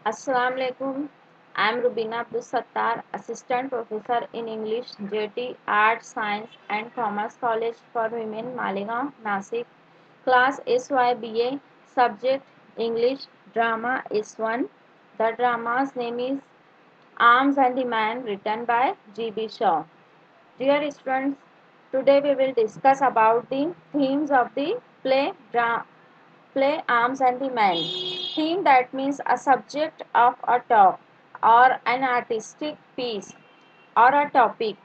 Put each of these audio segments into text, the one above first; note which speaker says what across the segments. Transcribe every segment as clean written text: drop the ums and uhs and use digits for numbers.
Speaker 1: Assalamu alaikum. I am Rubina Abdul Sattar, Assistant Professor in English, JT Art, Science and Commerce College for Women, Malegaon, Nasik. Class SYBA. Subject English. Drama S1. The drama's name is Arms and the Man, written by G.B. Shaw. Dear students, today we will discuss about the themes of the play Arms and the Man. Theme, that means a subject of a talk or an artistic piece और a topic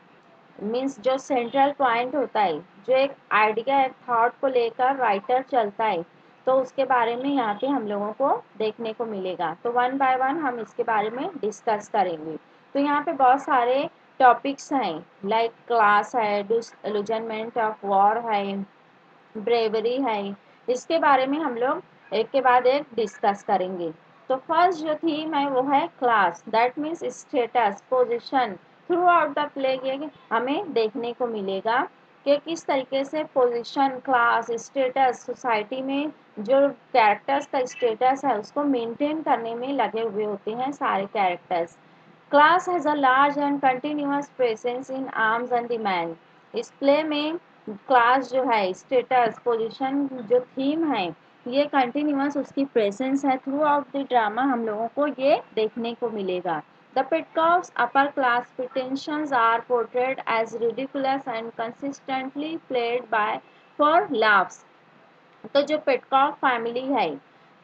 Speaker 1: means जो central point होता है, जो एक idea एक thought को लेकर writer चलता है, तो उसके बारे में यहाँ पे हम लोगों को देखने को मिलेगा। तो वन बाय वन हम इसके बारे में डिस्कस करेंगे। तो यहाँ पे बहुत सारे टॉपिक्स हैं, लाइक क्लास है, डिसइल्यूजनमेंट ऑफ वॉर है, ब्रेवरी है। इसके बारे में हम लोग एक के बाद एक डिस्कस करेंगे। तो फर्स्ट जो थीम है वो है class, that means status, position. Through out the play ये हमें देखने को मिलेगा कि किस तरीके से पोजीशन, क्लास, स्टेटस, सोसाइटी में जो कैरेक्टर्स का स्टेटस है उसको मेंटेन करने में लगे हुए होते हैं सारे characters. Class has a large and continuous presence in arms and the man. इस प्ले में क्लास जो है, स्टेटस, पोजीशन जो थीम है, ये कंटिन्यूअस उसकी प्रेजेंस है। थ्रू आउट द ड्रामा हम लोगों को ये देखने को मिलेगा। The Petkoff's upper class pretensions are portrayed as ridiculous and consistently played by for laughs। तो जो पेटकॉफ फैमिली है,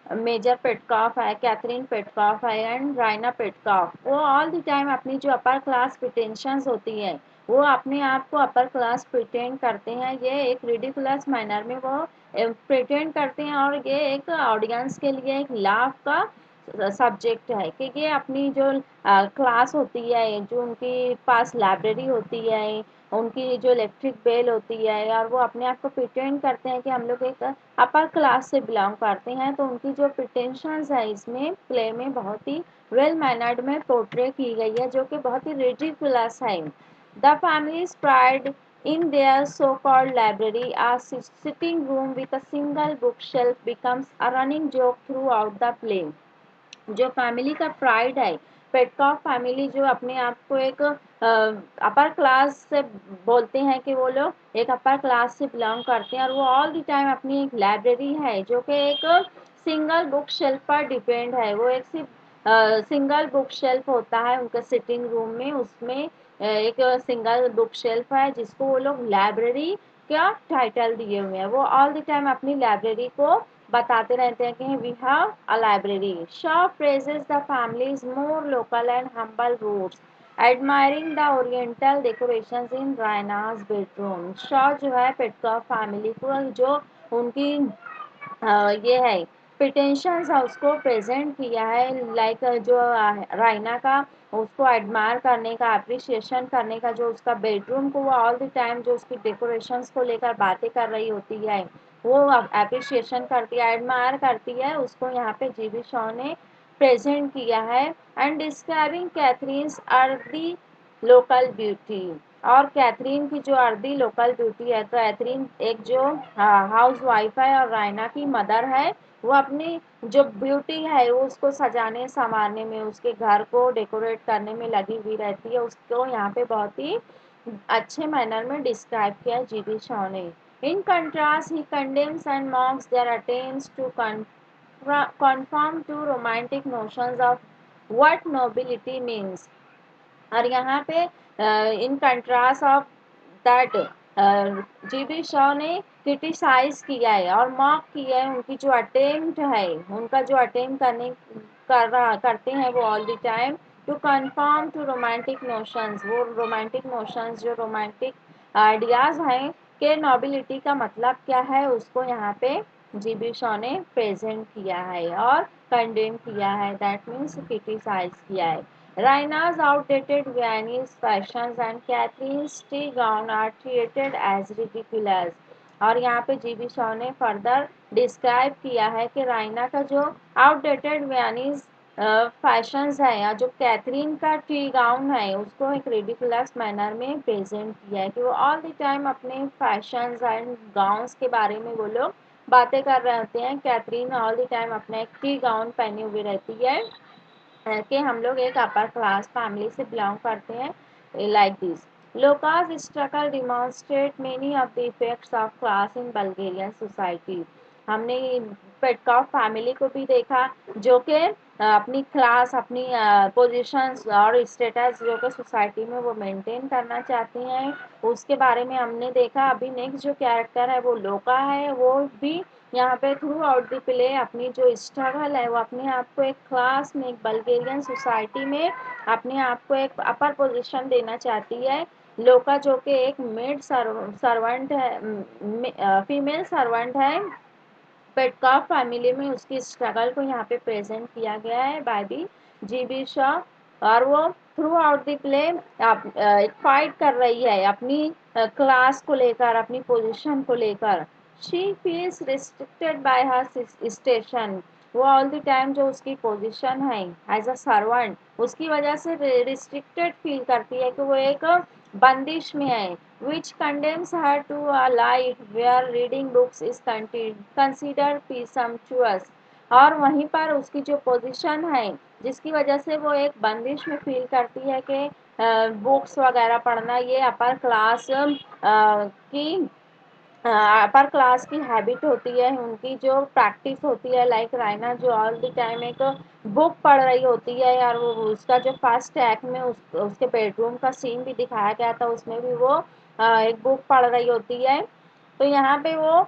Speaker 1: मेजर पेटकॉफ है, कैथरीन पेटकॉफ है एंड राइना पेटकॉफ, वो ऑल द टाइम अपनी जो अपर क्लास प्रिटेंशंस होती है, वो अपने आप को अपर क्लास प्रिटेंड करते हैं। ये एक रिडिकुलस मैनर में वो प्रिटेंड करते हैं और ये एक ऑडियंस के लिए एक लाफ का सब्जेक्ट है कि ये अपनी जो क्लास होती है, जो उनके पास लाइब्रेरी होती है, उनकी जो इलेक्ट्रिक बेल होती है, और वो अपने आप को प्रिटेंड करते हैं कि हम लोग एक अपर क्लास से बिलोंग करते हैं। तो उनकी जो प्रिटेंशंस है इसमें प्ले में बहुत ही वेल मैनर्ड में पोर्ट्रे की गई है, जो कि बहुत ही रिडिकुलस है। The families pride in their so-called library, a sitting room with a single bookshelf becomes a running joke throughout the play। जो फैमिली का प्राइड है, पेटकॉफ फैमिली जो अपने आप को एक अपर क्लास से बोलते हैं कि वो लोग एक अपर क्लास से बिलोंग करते हैं, और वो ऑल द टाइम अपनी एक लाइब्रेरी है जो कि एक सिंगल बुक शेल्फ पर डिपेंड है। वो एक सिर्फ सिंगल बुक शेल्फ होता है उनके सिटिंग रूम में, उसमें एक सिंगल बुक शेल्फ है जिसको वो लोग लाइब्रेरी का टाइटल दिए हुए हैं। वो ऑल द टाइम अपनी लाइब्रेरी को बताते रहते हैं कि we have a library. Shaw praises the family's more local and humble roots, admiring the oriental decorations in Raina's bedroom. Shaw जो है पेटकॉफ फैमिली को जो उनकी ये है प्रिटेंशंस है उसको प्रेजेंट किया है, लाइक जो रायना का उसको एडमायर करने का, अप्रिशिएशन करने का, जो उसका बेडरूम को वो ऑल द टाइम जो उसकी डेकोरेशंस को लेकर बातें कर रही होती है, वो अप्रिशिएशन करती है, एडमायर करती है, उसको यहाँ पे जीबी शॉ ने प्रेजेंट किया है। And describing Catherine's earthy local beauty, और कैथरीन की जो अर्दी लोकल ब्यूटी है, तो कैथरीन एक जो हाउस वाइफ है और रायना की मदर है, वो अपनी जो ब्यूटी है वो उसको सजाने संवारने में, उसके घर को डेकोरेट करने में लगी हुई रहती है। उसको यहाँ पे बहुत ही अच्छे मैनर में डिस्क्राइब किया जीबी शॉ ने। In contrast he condemns and mocks their attempts to conform to romantic notions of what nobility means। और यहाँ पे in contrast of that GB Shaw ने क्रिटिसाइज किया है और मॉक किया है उनकी जो अटेम्प्ट है, उनका जो अटेम्प्ट करते हैं वो all the time to conform to romantic notions. वो रोमांटिक नोशंस, जो रोमांटिक आइडियाज हैं कि नोबिलिटी का मतलब क्या है, उसको यहाँ पे जीबी शॉ ने प्रेजेंट किया है और कंडेम किया है, दैट मीन्स क्रिटिसाइज किया है। Raina's outdated Viennese fashions and Catherine's tea gown are treated as ridiculous। और यहाँ पे जीबी शॉ ने फर्दर डिस्क्राइब किया है कि राइना का जो आउटडेटेड वियनीज फैशंस है या जो कैथरीन का टी गाउन है, उसको एक रिडिकुलस मैनर में प्रेजेंट किया है कि वो ऑल द टाइम अपने फैशंस एंड गाउन्स के बारे में वो लोग बातें कर रहे होते हैं। कैथरीन ऑल द टाइम अपना एक टी गाउन पहनी हुई रहती है कि हम लोग एक अपर क्लास फैमिली से बिलोंग करते हैं like this. Lucas struggle demonstrate many of the effects of class in Bulgarian society. हमने पेटकॉफ फैमिली को भी देखा जो कि अपनी क्लास अपनी पोजीशंस और स्टेटस जो कि सोसाइटी में वो मेंटेन करना चाहती हैं उसके बारे में हमने देखा। अभी नेक्स्ट जो कैरेक्टर है वो लोका है, वो भी यहाँ पे थ्रू आउट द प्ले अपनी जो स्ट्रगल है वो अपने आप को एक क्लास में एक बल्गेरियन सोसाइटी में अपने आप को एक अपर पोजीशन देना चाहती है। लोका जो कि एक मेड सर्वेंट है, फीमेल सर्वेंट है पेटकॉफ फैमिली में, उसकी स्ट्रगल को यहाँ पे प्रेजेंट किया गया है बाय दी जीबी शॉ। और वो थ्रू आउट द प्ले एक फाइट कर रही है अपनी क्लास को लेकर अपनी पोजीशन को लेकर। She feels restricted bye her station. वो ऑल द टाइम जो उसकी पोजीशन है एज अ सर्वेंट उसकी वजह से रिस्ट्रिक्टेड फील करती है कि वो एक बंदिश में है। which condemns her to a life where reading books is considered presumptuous। और वहीं पर उसकी जो पोजीशन है जिसकी वजह से वो एक बंदिश में फील करती है कि बुक्स वगैरह पढ़ना ये की अपर क्लास की हैबिट होती है, उनकी जो प्रैक्टिस होती है। लाइक रायना जो ऑल द टाइम एक बुक पढ़ रही होती है यार, वो उसका जो फर्स्ट एक्ट में उसके बेडरूम का सीन भी दिखाया गया था, उसमें भी वो एक बुक पढ़ रही होती है। तो यहाँ पे वो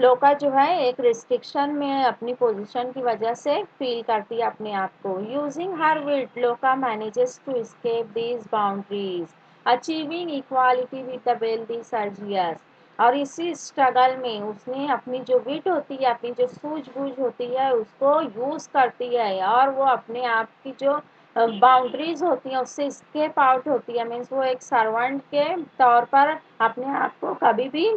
Speaker 1: लोका जो है एक रिस्ट्रिक्शन में अपनी पोजीशन की वजह से फील करती है अपने आप को। Using her wit Louka manages to escape these boundaries achieving equality with the wealthy Sergius. और इसी स्ट्रगल में उसने अपनी जो विट होती है अपनी जो सूझबूझ होती है उसको यूज करती है और वो अपने आप की जो बाउंड्रीज होती हैं उससे स्केप आउट होती है। मीन्स वो एक सर्वेंट के तौर पर अपने आप को कभी भी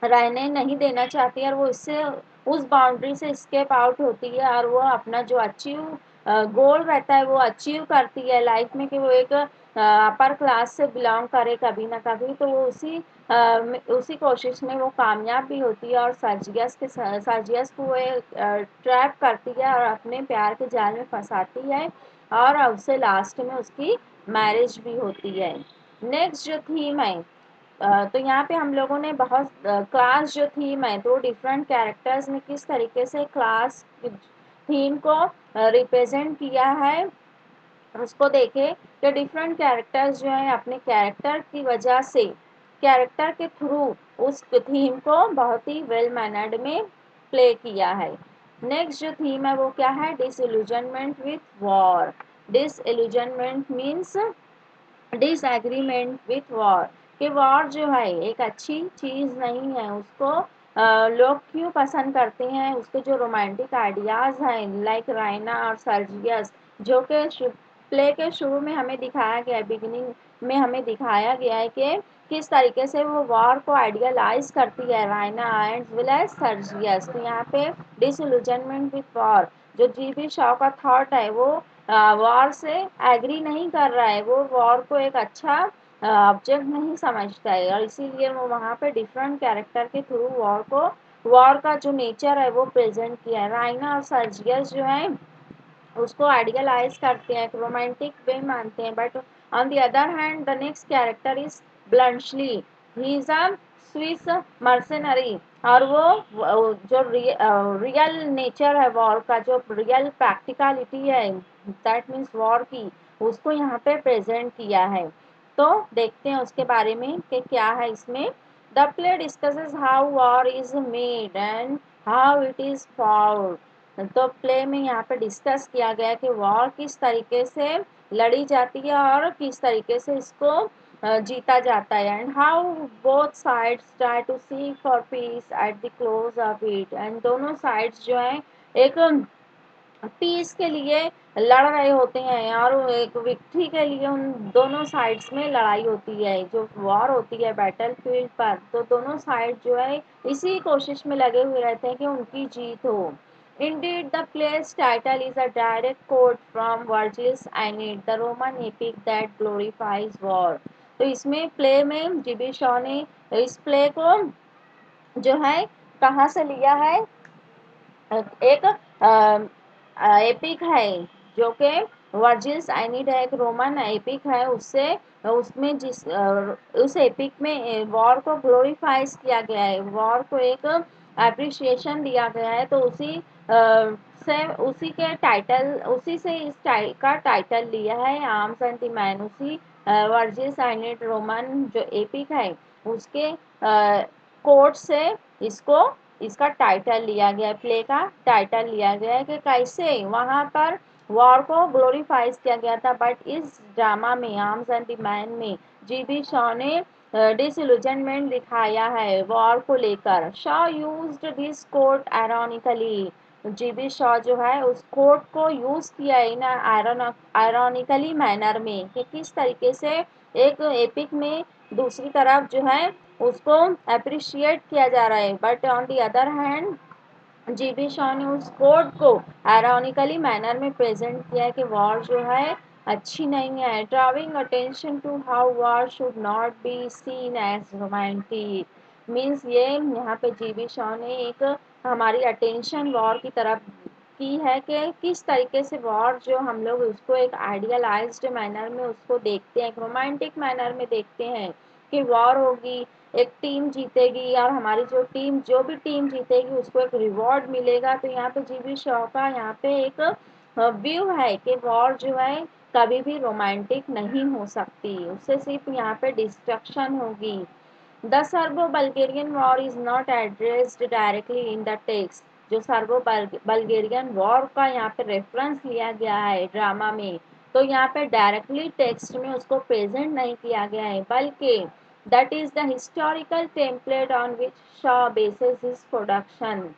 Speaker 1: रहने नहीं देना चाहती है और वो इससे उस बाउंड्री से स्केप आउट होती है और वो अपना जो अचीव गोल रहता है वो अचीव करती है लाइफ में कि वो एक अपर क्लास से बिलोंग करे कभी ना कभी। तो वो उसी कोशिश में वो कामयाब भी होती है और सर्जियस को वो ट्रैप करती है और अपने प्यार के जाल में फंसाती है और उससे लास्ट में उसकी मैरिज भी होती है। नेक्स्ट जो थीम है तो यहाँ पे हम लोगों ने बहुत क्लास जो थीम है दो डिफरेंट कैरेक्टर्स ने किस तरीके से क्लास थीम को रिप्रेजेंट किया है उसको देखे कि डिफरेंट कैरेक्टर्स जो है अपने कैरेक्टर की वजह से कैरेक्टर के थ्रू उस थीम को बहुत ही वेल मैनर्ड में प्ले किया है। नेक्स्ट जो थीम है वो क्या है, disillusionment with war. Disillusionment means disagreement with war कि वॉर जो है एक अच्छी चीज़ नहीं है, उसको लोग क्यों पसंद करते हैं। उसके जो रोमांटिक आइडियाज़ हैं लाइक रायना और सर्जियस जो कि प्ले के शुरू में हमें दिखाया गया है, बिगिनिंग में हमें दिखाया गया है कि किस तरीके से वो वॉर को आइडियलाइज करती है Raina and will as Sergius. तो यहाँ पे डिसइल्यूजनमेंट विथ वॉर जो जीबी शॉ का थॉट है वो वॉर से एग्री नहीं कर रहा है, वो वॉर को एक अच्छा ऑब्जेक्ट नहीं समझता है और इसीलिए वो वहाँ पे डिफरेंट कैरेक्टर के थ्रू वॉर का जो नेचर है वो प्रेजेंट किया है। राइना और सर्जियस जो है उसको आइडियलाइज करते हैं, रोमांटिक वे मानते हैं, but on the other hand the next character is Bluntschli he is a Swiss mercenary. और वो जो रियल नेचर है वॉर का, जो रियल प्रैक्टिकलिटी है दैट मीन्स वॉर की, उसको यहाँ पे प्रेजेंट किया है। तो देखते हैं उसके बारे में कि क्या है इसमें। The play discusses how war is made and how it is fold. तो प्ले में यहाँ पे डिस्कस किया गया कि वॉर किस तरीके से लड़ी जाती है और किस तरीके से इसको जीता जाता है and how both sides try to seek for peace at the close of it. And दोनों साइड्स जो हैं एक पीस के लिए लड़ रहे होते हैं और एक विक्ट्री के लिए उन दोनों साइड्स में लड़ाई होती है। जो वॉर होती है बैटल फील्ड पर तो दोनों साइड जो है इसी कोशिश में लगे हुए रहते हैं कि उनकी जीत हो। Indeed, the play's title is a direct quote from Virgil's Aeneid, the Roman epic that glorifies war। तो इसमें प्ले में जीबी शॉ ने इस प्ले को जो है कहाँ से लिया है, एक एपिक है जो कि वर्जिल्स एनीड है, एक रोमन एपिक है, उससे उसमें उस एपिक में वॉर को ग्लोरीफाइज किया गया है, वॉर को एक अप्रिसिएशन दिया गया है। तो उसी के टाइटल, उसी से इस का टाइटल लिया है आर्म्स एंड द मैन। उसी वर्जिल्स एनीड रोमन जो एपिक है उसके कोट से इसको इसका टाइटल लिया गया है, प्ले का टाइटल लिया गया है कि कैसे वहाँ पर वॉर को ग्लोरीफाइज किया गया था। बट इस ड्रामा में आर्म्स एंड द मैन में जीबी शॉ ने डिसइल्यूजनमेंट दिखाया है वॉर को लेकर। Shaw used this quote ironically, GB Shaw जो है उस कोट को यूज किया इन आयरॉनिकली मैनर में कि किस तरीके से एक एपिक में दूसरी तरफ जो है उसको अप्रिशिएट किया जा रहा है। But on the other hand GB Shaw ने उस कोड को आयरॉनिकली मैनर में प्रेजेंट किया है कि वॉर जो है अच्छी नहीं है, drawing attention to how war should not be seen as romantic. Means ये यहाँ पे जीबी शॉ ने एक हमारी अटेंशन वॉर की तरफ की है कि किस तरीके से वॉर जो हम लोग उसको एक आइडियलाइज्ड मैनर में उसको देखते हैं, एक रोमांटिक मैनर में देखते हैं कि वॉर होगी, एक टीम जीतेगी और हमारी जो भी टीम जीतेगी उसको एक रिवॉर्ड मिलेगा। तो यहाँ पे जीबी शॉ का यहाँ पे एक व्यू है कि वॉर जो है कभी भी रोमांटिक नहीं हो सकती, उससे सिर्फ यहाँ पे डिस्ट्रक्शन होगी। The Serbo Bulgarian war is not addressed directly in the text. जो सर्बो बल्गेरियन वॉर का यहाँ पे रेफरेंस लिया गया है ड्रामा में, तो यहाँ पे डायरेक्टली टेक्स्ट में उसको प्रेजेंट नहीं किया गया है, बल्कि that is the historical template on which Shaw basis his production.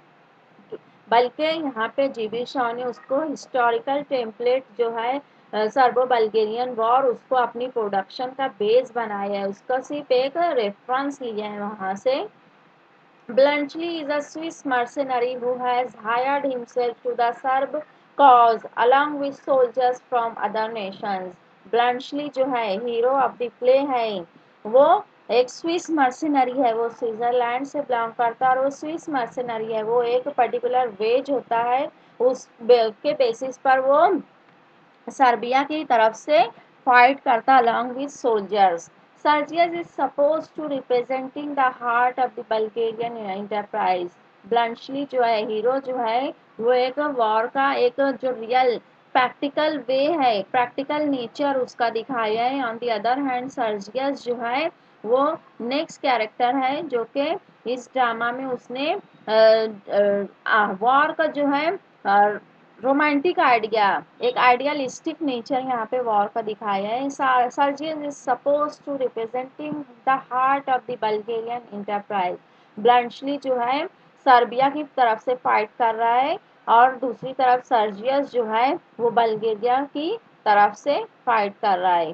Speaker 1: बल्कि यहाँ पे जीबी शॉ ने उसको हिस्टोरिकल टेम्पलेट जो है सर्बो बल्गेरियन वॉर उसको अपनी प्रोडक्शन का बेस बनाया है, उसका सिर्फ एक रेफरेंस लिया है वहाँ से। Bluntschli is a Swiss mercenary who has hired himself to the Serb cause along with soldiers from other nations. Bluntschli जो है हीरो ऑफ द प्ले है, वो एक स्विस मर्सिनरी है, वो स्विट्जरलैंड से बिलोंग करता है और वो स्विस मर्सिनरी है। वो एक पर्टिकुलर वेज होता है, उस के बेसिस पर वो सर्बिया की तरफ से फाइट करता along with soldiers. Sergius is supposed to representing the heart of the Bulgarian enterprise. Bluntschli जो है हीरो जो है वो एक वॉर का एक जो रियल प्रैक्टिकल वे है, प्रैक्टिकल नेचर उसका दिखाया है। On the other hand Sergius जो है वो नेक्स्ट कैरेक्टर है जो कि इस ड्रामा में उसने वॉर का जो है रोमांटिक आइडिया, एक आइडियलिस्टिक नेचर यहाँ पे वॉर का दिखाया है। Sergius is suppose to representing the heart of the Bulgarian enterprise. Bluntschli जो है सर्बिया की तरफ से फाइट कर रहा है और दूसरी तरफ सर्जियस जो है वो बल्गेरिया की तरफ से फाइट कर रहा है।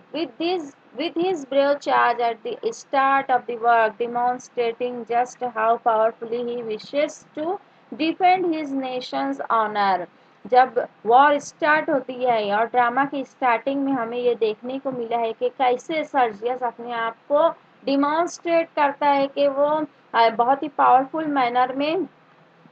Speaker 1: With his brave charge at the start of the work, demonstrating just how powerfully he wishes to defend his nation's honor। जब वॉर स्टार्ट होती है और ड्रामा की स्टार्टिंग में हमें ये देखने को मिला है कि कैसे सर्जियस अपने आप को डिमॉन्स्ट्रेट करता है कि वो बहुत ही पावरफुल मैनर में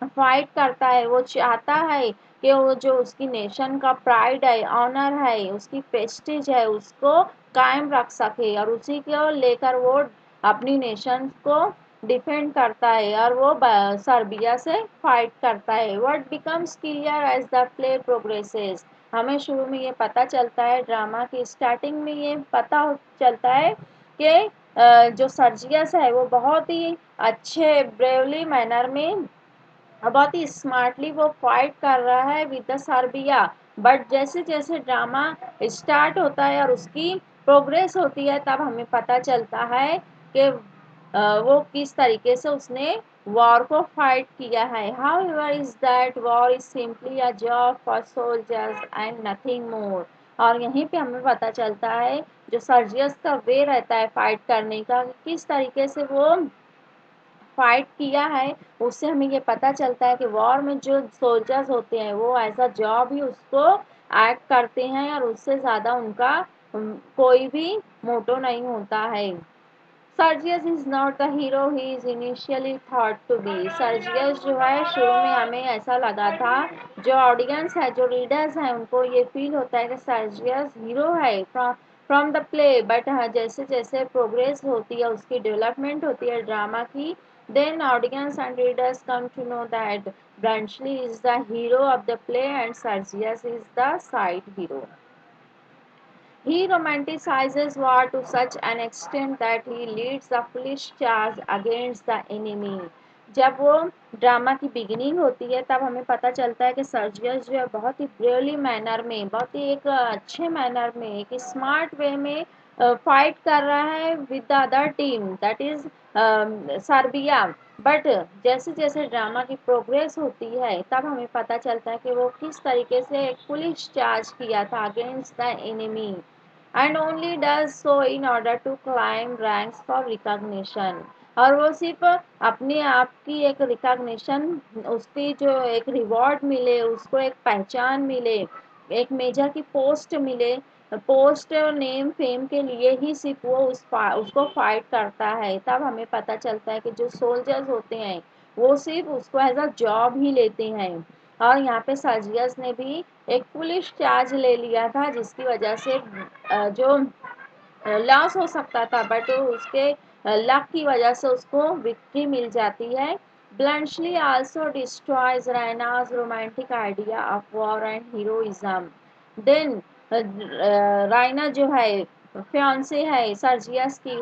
Speaker 1: फाइट करता है। वो चाहता है कि वो जो उसकी नेशन का प्राइड है, ऑनर है, उसकी प्रेस्टीज है, उसको कायम रख सके और उसी को लेकर वो अपनी नेशन को डिफेंड करता है और वो सर्बिया से फाइट करता है। What becomes clear as the play progresses. हमें शुरू में ये पता चलता है, ड्रामा की स्टार्टिंग में ये पता चलता है कि जो सर्जियस है वो बहुत ही अच्छे ब्रेवली मैनर में बहुत ही स्मार्टली वो फाइट कर रहा है विद द सर्बिया। बट जैसे जैसे ड्रामा स्टार्ट होता है और उसकी प्रोग्रेस होती है तब हमें पता चलता है कि वो किस तरीके से उसने वॉर को फाइट किया है। However is that war is simply a job for soldiers and nothing more. और यहीं पे हमें पता चलता है जो सर्जियस का वे रहता है फाइट करने का, किस तरीके से वो फाइट किया है, उससे हमें ये पता चलता है कि वॉर में जो सोल्जर्स होते हैं वो एज अ जॉब ही उसको एक्ट करते हैं और उससे ज़्यादा उनका कोई भी मोटो नहीं होता है। Sergius is not the hero he is initially thought to be. Sergius जो है शुरू में हमें ऐसा लगा था, जो ऑडियंस है, जो रीडर्स हैं, उनको ये फील होता है कि सर्जियस हीरो है फ्रॉम द प्ले, बट जैसे जैसे प्रोग्रेस होती है, उसकी डेवलपमेंट होती है ड्रामा की, then audience and readers come to know that Bluntschli is the hero of the play and Sergius is the side hero. He romanticizes war to such an extent that he leads a foolish charge against the enemy. जब वो drama की beginning होती है, तब हमें पता चलता है कि सर्जियस जो है बहुत ही ब्रेवली मैनर में, बहुत ही एक अच्छे मैनर में, एक स्मार्ट वे में फाइट कर रहा है with the other team, that is Serbia. But जैसे जैसे ड्रामा की प्रोग्रेस होती है, तब हमें पता चलता है कि वो किस तरीके से एक पुलिस चार्ज किया था against the enemy, and only does so in order to climb ranks for recognition. और वो सिर्फ अपने आप की एक रिकॉग्निशन, उसकी जो एक रिवॉर्ड मिले, उसको एक पहचान मिले, एक मेजर की पोस्ट मिले, पोस्ट नेम फेम के लिए ही सिर्फ वो उसको फाइट करता है। तब हमें पता चलता है कि जो सोल्जर्स होते हैं, वो सिर्फ उसको एज अ जॉब ही लेते हैं। और यहाँ पे सर्जियस ने भी एक पुलिस चार्ज ले लिया था, जिसकी वजह से जो लॉस हो सकता था, बट उसके लक की वजह से उसको विक्ट्री मिल जाती है। Bluntschli also destroys Raina's romantic idea of war and heroism. Then Raina जो है फियांसे है सर्जियस की,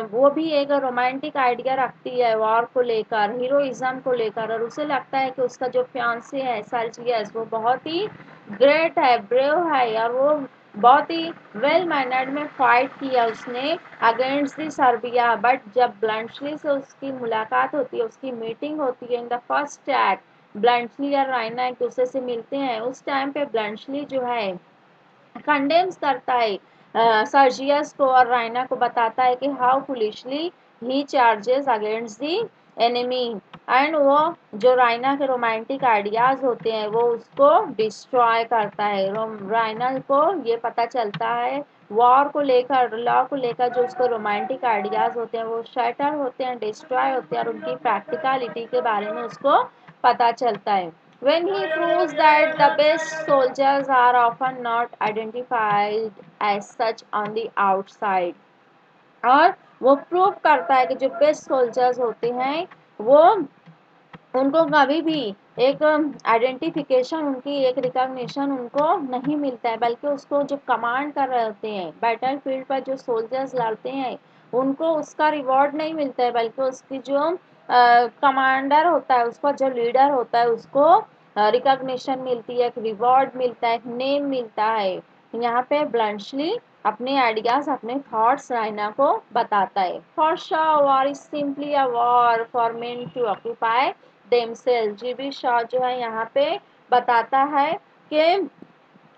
Speaker 1: वो भी एक रोमांटिक आइडिया रखती है वॉर को लेकर, हीरोइज्म को लेकर, और उसे लगता है कि उसका जो फियांसे है सर्जियस, वो बहुत ही ग्रेट है, ब्रेव है, और वो बहुत ही वेल मैनर्ड में फाइट किया उसने अगेंस्ट दी सर्बिया। बट जब ब्लंशली से उसकी मुलाकात होती है, उसकी मीटिंग होती है in the first act, Bluntschli और रायना एक दूसरे से मिलते हैं, उस टाइम पे ब्लंशली जो है कंडेम्स करता है सर्जियस को, और रायना को बताता है कि how foolishly he charges against the enemy, and वो जो रायना के रोमांटिक आइडियाज होते हैं, वो उसको डिस्ट्रॉय करता है। रायना को ये पता चलता है वॉर को लेकर, लॉ को लेकर जो उसको रोमांटिक आइडियाज होते हैं, वो शैटर होते हैं, डिस्ट्रॉय होते हैं, और उनकी प्रैक्टिकलिटी के बारे में उसको पता चलता है। When he proves that the best soldiers are often not identified as such on the outside, और वो प्रूव करता है कि जो बेस्ट सोल्जर्स होते हैं, वो उनको कभी भी एक आइडेंटिफिकेशन, उनकी एक रिकॉग्निशन उनको नहीं मिलता है, बल्कि उसको जो कमांड कर रहे होते हैं, बैटल फील्ड पर जो सोल्जर्स लड़ते हैं, उनको उसका रिवॉर्ड नहीं मिलता है, बल्कि उसकी जो कमांडर होता है, उसका जो लीडर होता है, उसको रिकॉग्निशन मिलती है, एक रिवॉर्ड मिलता है, एक नेम मिलता है। यहाँ पे ब्लंशली अपने आइडियाज, अपने थॉट्स रायना को बताता है। For sure war is simply a war for men to occupy themself. GB Shaw जो है यहाँ पे बताता है कि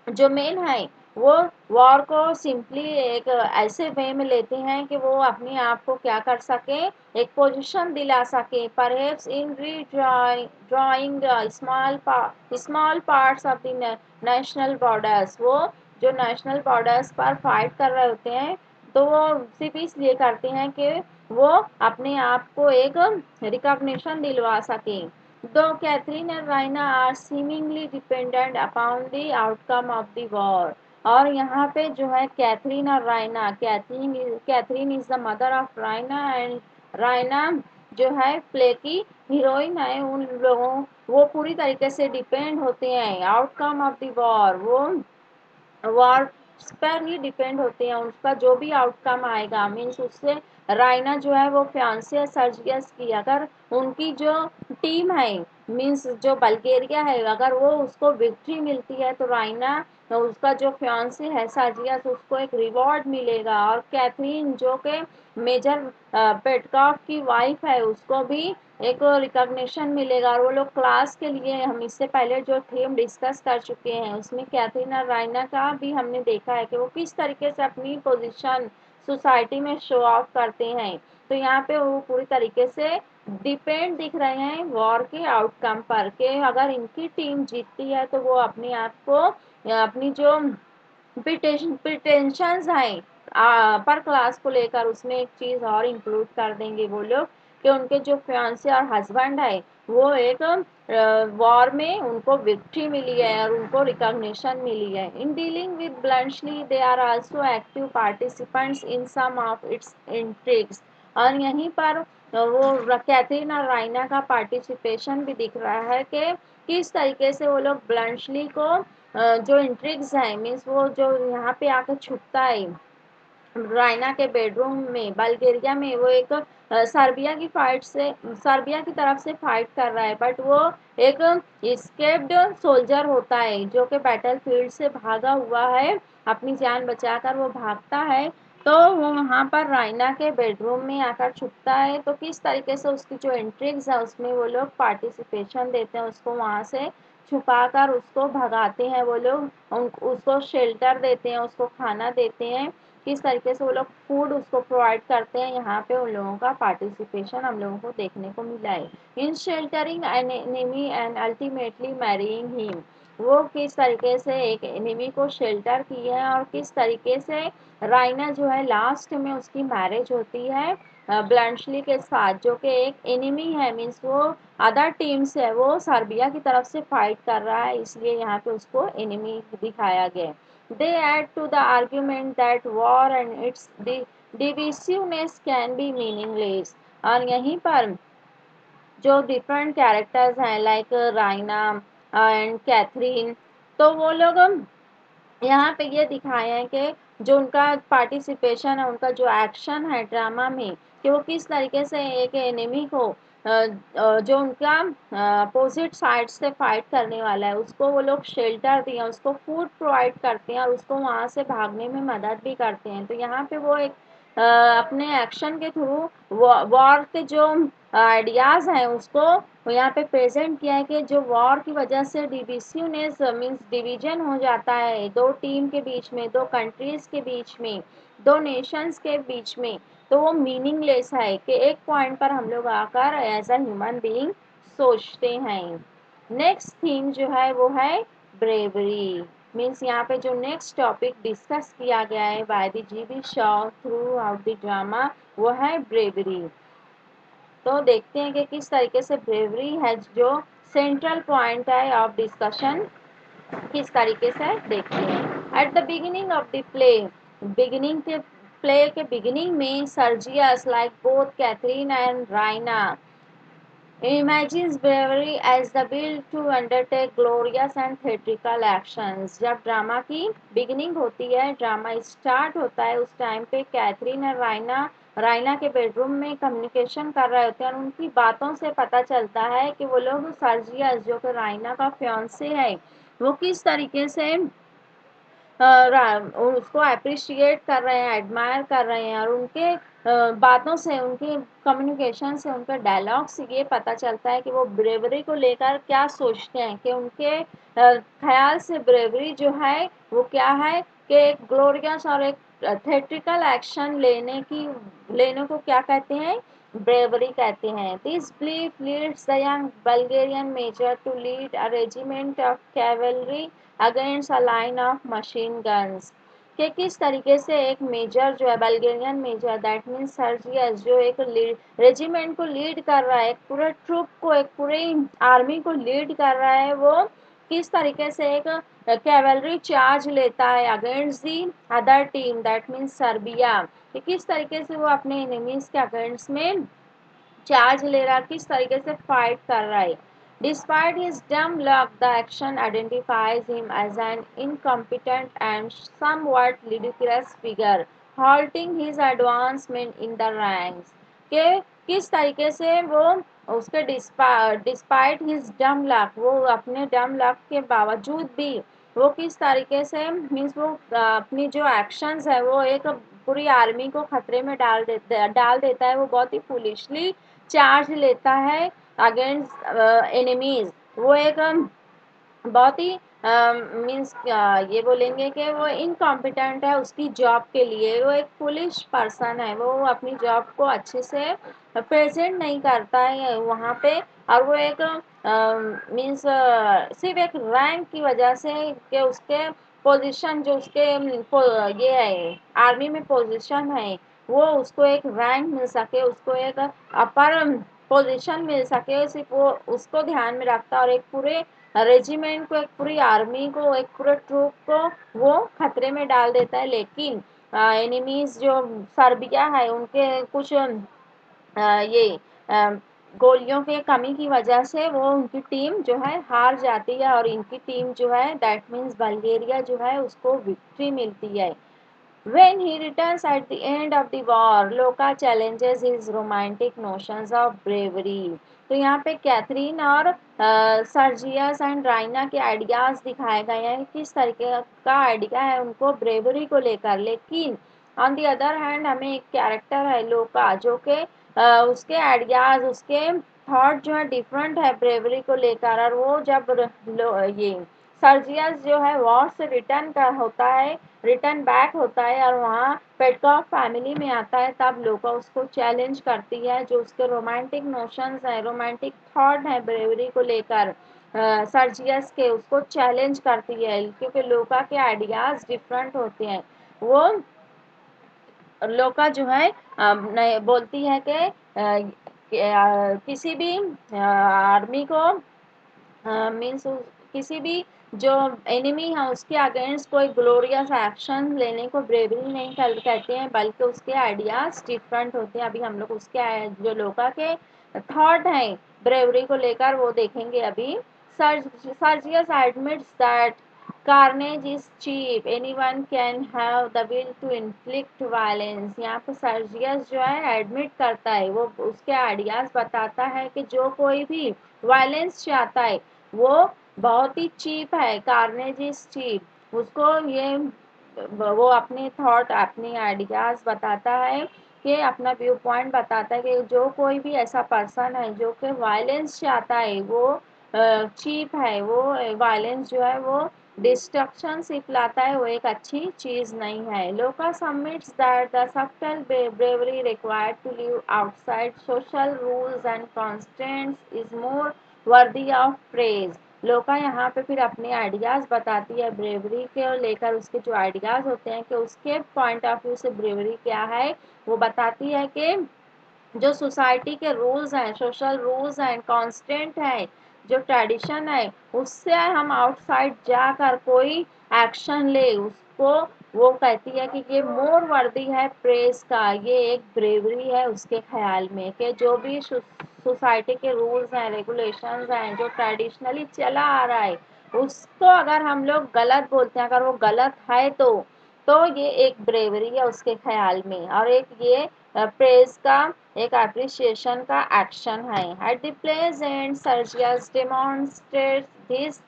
Speaker 1: जो मेन है, वो वॉर को सिंपली एक ऐसे वे में लेते हैं कि वो अपने आप को क्या कर सके, एक पोजीशन दिला सके, perhaps in drawing small parts of the national borders. वो जो नेशनल बॉर्डर्स पर फाइट कर रहे होते हैं, तो वो सिर्फ इसलिए करते हैं कि वो अपने आप को एक रिकॉग्निशन दिलवा सके। Though Catherine and Raina are seemingly dependent upon the outcome of the war, और यहाँ पे जो है कैथरीन और Raina, Catherine is the mother of Raina, and Raina जो है प्ले की हीरोइन है, उन लोगों, वो पूरी तरीके से डिपेंड होते हैं आउटकम ऑफ द वॉर, वो वॉर पर ही डिपेंड होते हैं, उसका जो भी आउटकम आएगा, मीन्स उससे रायना जो है वो फियांसे सर्जियस की, अगर उनकी जो टीम है, मीन्स जो बल्गेरिया है, अगर वो उसको विक्ट्री मिलती है, तो रायना, तो उसका जो फियांसे है सर्जियस, उसको एक रिवॉर्ड मिलेगा, और कैथरीन जो के मेजर पेटकॉफ की वाइफ है, उसको भी एक रिकॉग्निशन मिलेगा। और वो लोग क्लास के लिए, हम इससे पहले जो थीम डिस्कस कर चुके हैं, उसमें कैथरीन और रायना का भी हमने देखा है कि वो किस तरीके से अपनी पोजीशन सोसाइटी में शो ऑफ करते हैं। तो यहाँ पे वो पूरी तरीके से डिपेंड दिख रहे हैं वॉर के आउटकम पर, कि अगर इनकी टीम जीतती है, तो वो अपने आप को, अपनी जो प्रिटेंशंस हैं, अपर क्लास को लेकर उसमें एक चीज़ और इंक्लूड कर देंगे वो लोग कि उनके जो फियांसे और हस्बैंड है वो एक वॉर में उनको विक्ट्री मिली है और उनको रिकॉग्निशन मिली है। In dealing with Bluntschli they are also active participants in some of its intrigues. और यहीं पर वो कैथरीन और राइना का पार्टिसिपेशन भी दिख रहा है कि किस तरीके से वो लोग ब्लंशली को जो इंट्रिग्स है मीन्स वो जो यहाँ पे आकर छुपता है रायना के बेडरूम में बल्गेरिया में, वो एक सर्बिया की तरफ से फाइट कर रहा है, बट वो एक एस्केप्ड सोल्जर होता है जो कि बैटल फील्ड से भागा हुआ है, अपनी जान बचाकर वो भागता है। तो वो वहाँ पर रायना के बेडरूम में आकर छुपता है। तो किस तरीके से उसकी जो इंट्रिग्स है उसमें वो लोग पार्टिसिपेशन देते हैं, उसको वहाँ से छुपाकर उसको भगाते हैं वो लोग, उसको शेल्टर देते हैं, उसको खाना देते हैं, किस तरीके से वो लोग फूड उसको प्रोवाइड करते हैं। यहाँ पे उन लोगों का पार्टिसिपेशन हम लोगों को देखने को मिला है। In sheltering an enemy and ultimately marrying him, वो किस तरीके से एक एनिमी को शेल्टर किए हैं और किस तरीके से राइना जो है लास्ट में उसकी मैरिज होती है ब्लंशली के साथ, जो कि एक एनिमी है, मीन्स वो अदर टीम से है, वो सर्बिया की तरफ से फाइट कर रहा है, इसलिए यहाँ पे उसको एनिमी दिखाया गया है। They add to the argument that war and its divisiveness can be meaningless। और यहीं पर जो डिफरेंट कैरेक्टर्स हैं लाइक राइना एंड कैथरीन, तो वो लोग यहाँ पे ये दिखाए हैं कि जो उनका पार्टिसिपेशन है, उनका जो एक्शन है ड्रामा में, कि वो किस तरीके से एक एनिमी को जो उनका अपोजिट साइड से फाइट करने वाला है उसको वो लोग शेल्टर दिए, उसको फूड प्रोवाइड करते हैं और उसको वहाँ से भागने में मदद भी करते हैं। तो यहाँ पे वो एक अपने एक्शन के थ्रू वॉर के जो आइडियाज़ हैं उसको यहाँ पे प्रेजेंट किया है कि जो वॉर की वजह से डिविसिवनेस मीन्स डिवीजन हो जाता है दो टीम के बीच में, दो कंट्रीज के बीच में, दो नेशंस के बीच में, तो वो मीनिंगलेस है कि एक पॉइंट पर हम लोग आकर एज अ ह्यूमन बीइंग सोचते हैं। नेक्स्ट थीम जो है वो है ब्रेवरी, मीन्स यहाँ पे जो नेक्स्ट टॉपिक डिस्कस किया गया है by the GB. Shaw through out the drama वो है ब्रेवरी। तो देखते हैं कि किस तरीके से ब्रेवरी है जो सेंट्रल पॉइंट है ऑफ डिस्कशन, किस तरीके से देखते हैं। At the beginning of the play, beginning के प्ले के बिगिनिंग में Sergius like both Catherine and Raina imagines bravery as the will to undertake glorious and theatrical actions। जब ड्रामा की बिगिनिंग होती है, ड्रामा स्टार्ट होता है, उस टाइम पे कैथरीन और राइना के बेडरूम में कम्युनिकेशन कर रहे होते हैं और उनकी बातों से पता चलता है कि वो लोग सर्जियस जो कि राइना का फियांसे है वो किस तरीके से उसको अप्रिशिएट कर रहे हैं, एडमायर कर रहे हैं, और उनके बातों से, उनके कम्युनिकेशन से, उनके डायलॉग से ये पता चलता है कि वो ब्रेवरी को लेकर क्या सोचते हैं, कि उनके ख्याल से ब्रेवरी जो है वो क्या है कि एक ग्लोरियस और एक थेट्रिकल एक्शन लेने को क्या कहते हैं, ब्रेवरी कहते हैं। This belief leads the young Bulgarian major to lead a regiment of cavalry against a line of machine guns, कि किस तरीके से एक मेजर जो है Bulgarian major that means Sergius जो एक रेजिमेंट को लीड कर रहा है, एक पूरे ट्रूप को, एक पूरे आर्मी को लीड कर रहा है, वो किस तरीके से एक कैवलरी चार्ज लेता है against the other team that means Serbia, कि किस तरीके से वो अपने एनिमीज के अगेंस्ट में चार्ज ले रहा, किस तरीके से फाइट कर रहा है। Despite his dumb luck, the action identifies him as an incompetent and somewhat ludicrous figure, halting his advancement in the ranks। के किस तरीके से वो उसके डिस्पाइट हिज डम लक, वो अपने डम लक के बावजूद भी वो किस तरीके से मीन्स वो अपनी जो एक्शंस है वो एक पूरी आर्मी को खतरे में डाल देता है, वो बहुत ही फुलिशली चार्ज लेता है अगेंस्ट एनिमीज। वो एक बहुत ही मीन्स ये बोलेंगे कि वो इनकॉम्पिटेंट है उसकी जॉब के लिए, वो एक पुलिश पर्सन है, वो अपनी जॉब को अच्छे से प्रेजेंट नहीं करता है वहाँ पे, और वो एक मीन्स सिर्फ एक रैंक की वजह से कि उसके पोजीशन जो उसके ये है आर्मी में पोजीशन है, वो उसको एक रैंक मिल सके, उसको एक अपर पोजीशन मिल सके, सिर्फ वो उसको ध्यान में रखता है और एक पूरे रेजिमेंट को, एक पूरी आर्मी को, एक पूरे ट्रूप को वो खतरे में डाल देता है। लेकिन एनिमीज जो सर्बिया है उनके कुछ ये अ, गोलियों के कमी की वजह से वो उनकी टीम जो है हार जाती है और इनकी टीम जो है दैट मीन्स बल्गेरिया जो है उसको विक्ट्री मिलती है। When he returns at the end of the war, Loka challenges his romantic notions of bravery. तो यहाँ पे कैथरीन और सर्जियस एंड राइना के आइडियाज दिखाए गए हैं, किस तरीके का आइडिया है उनको ब्रेवरी को लेकर। लेकिन ऑन दी अदर हैंड हमें एक कैरेक्टर है लोका जो कि उसके आइडियाज, उसके थॉट जो है डिफरेंट है ब्रेवरी को लेकर। और वो जब ये सर्जियस जो है वॉर से रिटर्न का होता है, रिटर्न बैक होता है और वहाँ पेटकॉफ फैमिली में आता है, तब लोका उसको चैलेंज करती है। जो उसके रोमांटिक नोशंस है, रोमांटिक थॉट है ब्रेवरी को लेकर सर्जियस के, उसको चैलेंज करती है क्योंकि लोका के आइडियाज डिफरेंट होते हैं। वो लोका जो है बोलती है कि किसी भी आर्मी को मीन्स किसी भी जो एनिमी है उसके अगेंस्ट कोई ग्लोरियस एक्शन लेने को ब्रेवरी नहीं कहते हैं, बल्कि उसके आइडियाज डिफरेंट होते हैं। अभी हम लोग उसके जो लोका के थॉट हैं ब्रेवरी को लेकर वो देखेंगे अभी। Sergius admits that carnage is cheap, anyone can have the will to inflict violence. यहाँ पे सर्जियस जो है एडमिट करता है, वो उसके आइडियाज बताता है कि जो कोई भी वायलेंस चाहता है वो बहुत ही चीप है, कार्नेज इज चीप। उसको ये वो अपने थॉट, अपने आइडियाज बताता है कि अपना व्यू पॉइंट बताता है कि जो कोई भी ऐसा पर्सन है जो कि वायलेंस चाहता है वो चीप है, वो वायलेंस जो है वो डिस्ट्रक्शन सिर्फ लाता है, वो एक अच्छी चीज नहीं है। लोका submits that the subtle bravery required to live outside social rules and constraints is more worthy of praise। लोका यहाँ पे फिर अपने आइडियाज बताती है ब्रेवरी के लेकर, उसके जो आइडियाज होते हैं कि उसके पॉइंट ऑफ व्यू से ब्रेवरी क्या है, वो बताती है कि जो सोसाइटी के रूल्स हैं, सोशल रूल्स एंड कांस्टेंट है, जो ट्रेडिशन है, उससे हम आउटसाइड जाकर कोई एक्शन ले उसको वो कहती है कि ये मोर वर्दी है प्रेस का, ये एक ब्रेवरी है उसके ख्याल में कि जो भी सोसाइटी के रूल्स हैं, रेगुलेशंस हैं, जो ट्रेडिशनली चला आ रहा है उसको अगर हम लोग गलत बोलते हैं, अगर वो गलत है तो ये एक ब्रेवरी है उसके ख्याल में और एक ये प्रेज का, एक अप्रिसिएशन का एक्शन है। At the place and Sergius demonstrates this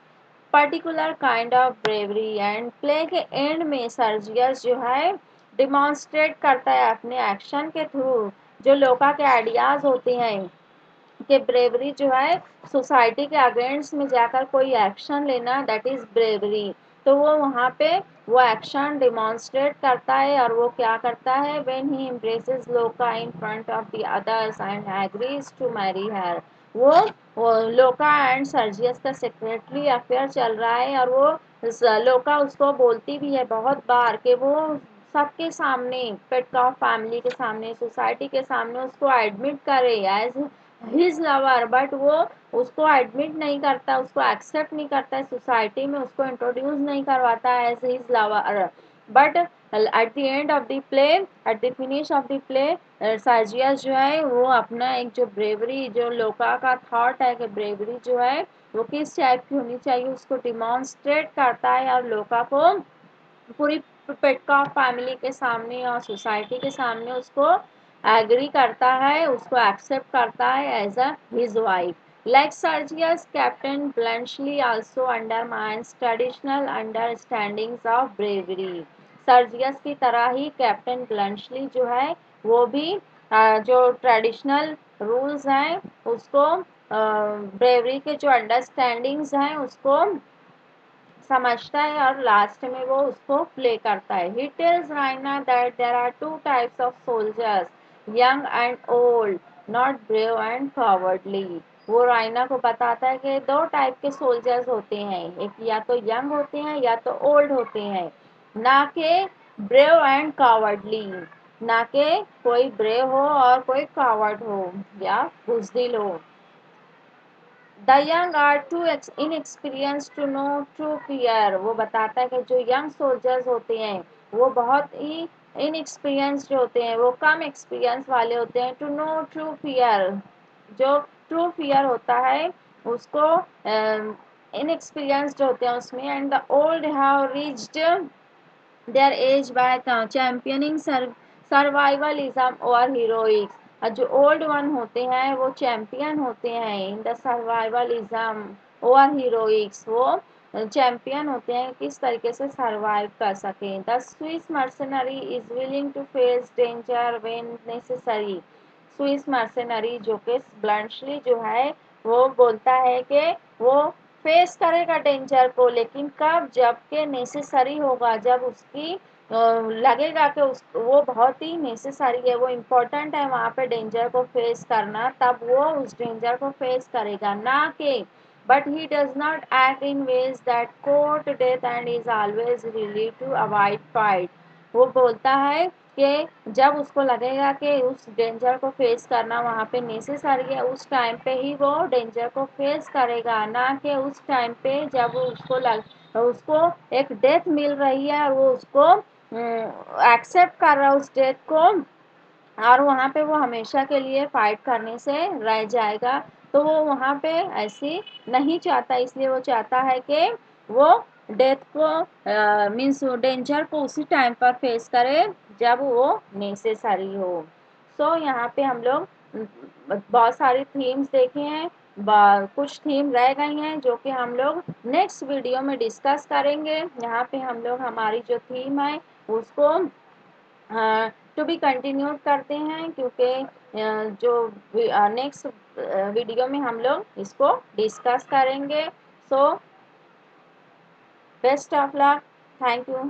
Speaker 1: particular kind of bravery and play के एंड में सर्जियस जो है डिमॉन्स्ट्रेट करता है अपने एक्शन के थ्रू जो लोका के आइडियाज होते हैं कि ब्रेवरी जो है सोसाइटी के अगेंस्ट में जाकर कोई एक्शन लेना, दैट इज ब्रेवरी। तो वो वहाँ पे वो एक्शन डिमॉन्स्ट्रेट करता है और वो क्या करता है, when he embraces Louka in front of the others and agrees to marry her. वो लोका एंड सर्जियस का सेक्रेटरी अफेयर चल रहा है और वो लोका उसको बोलती भी है बहुत बार कि वो सबके सामने, पेटकॉफ फैमिली के सामने, सोसाइटी के सामने उसको एडमिट करे एज हिज लवर, बट वो उसको एडमिट नहीं करता, उसको एक्सेप्ट नहीं करता है सोसाइटी में, उसको इंट्रोड्यूस नहीं करवाता है as his lover. But at the end of the play, at the finish of the play, Sergius जो है वो अपना एक जो ब्रेवरी, जो लोका का थॉट है कि ब्रेवरी जो है वो किस टाइप की होनी चाहिए उसको डिमॉन्स्ट्रेट करता है और लोका को पूरी पेटकॉफ फैमिली के सामने और सोसाइटी के सामने उसको एग्री करता है, उसको एक्सेप्ट करता है as a his wife. Like Sergius, captain Bluntschli also undermines traditional understandings of bravery. Sergius की तरह ही कैप्टन ब्लंशली जो है वो भी जो ट्रेडिशनल रूल्स हैं उसको, ब्रेवरी के जो अंडरस्टैंडिंग्स हैं उसको समझता है और लास्ट में वो उसको प्ले करता है। He tells Raina that there are two types of soldiers, young and old, not brave and cowardly. वो राइना को बताता है कि दो टाइप के सोल्जर्स होते हैं, एक या तो यंग होते हैं या तो ओल्ड होते हैं, ना कि ब्रेव एंड कावर्डली, ना कि कोई ब्रेव हो और कोई कावर्ड हो या बुजदिल हो। The young are too inexperience to know true fear. वो बताता है कि जो यंग सोल्जर्स होते हैं वो बहुत ही इनएक्सपीरियंस्ड होते हैं, वो कम एक्सपीरियंस वाले होते हैं, टू नो ट्रू फियर। जो ट्रू फियर होता है उसको इनएक्सपीरियंस्ड होते हैं उसमें। And the old have reached their age by championing सर्वाइवलिज्म और हीरोइक्स। जो ओल्ड वन होते हैं वो चैंपियन होते हैं इन द सर्वाइवलिज्म और हीरोइक्स। वो चैंपियन होते हैं किस तरीके से सर्वाइव कर सकें। The Swiss mercenary is willing to face danger when necessary. Swiss mercenary जो कि ब्लंटली जो है वो बोलता है कि वो फेस करेगा डेंजर को, लेकिन कब, जब के नेसेसरी होगा, जब उसकी लगेगा कि वो बहुत ही नेसेसरी है, वो इम्पोर्टेंट है वहाँ पे डेंजर को फेस करना, तब वो उस डेंजर को फेस करेगा। ना कि but he does not act in ways that court death and is always really to avoid fight. वो बोलता है कि जब उसको लगेगा कि उस डेंजर को फेस करना वहाँ पे नेसेसरी है, उस टाइम पे ही वो डेंजर को फेस करेगा, ना कि उस टाइम पे जब उसको एक डेथ मिल रही है और वो उसको एक्सेप्ट कर रहा है उस डेथ को, और वहाँ पे वो हमेशा के लिए फाइट करने से रह जाएगा। तो वो वहाँ पे ऐसी नहीं चाहता, इसलिए वो चाहता है कि वो डेथ को मीन्स डेंजर को उसी टाइम पर फेस करे जब वो नेसेसरी हो। सो यहाँ पे हम लोग बहुत सारी थीम्स देखे हैं, कुछ थीम रह गई हैं जो कि हम लोग नेक्स्ट वीडियो में डिस्कस करेंगे। यहाँ पे हम लोग हमारी जो थीम है उसको टू बी कंटिन्यू करते हैं, क्योंकि जो नेक्स्ट वीडियो में हम लोग इसको डिस्कस करेंगे। So best of luck, thank you.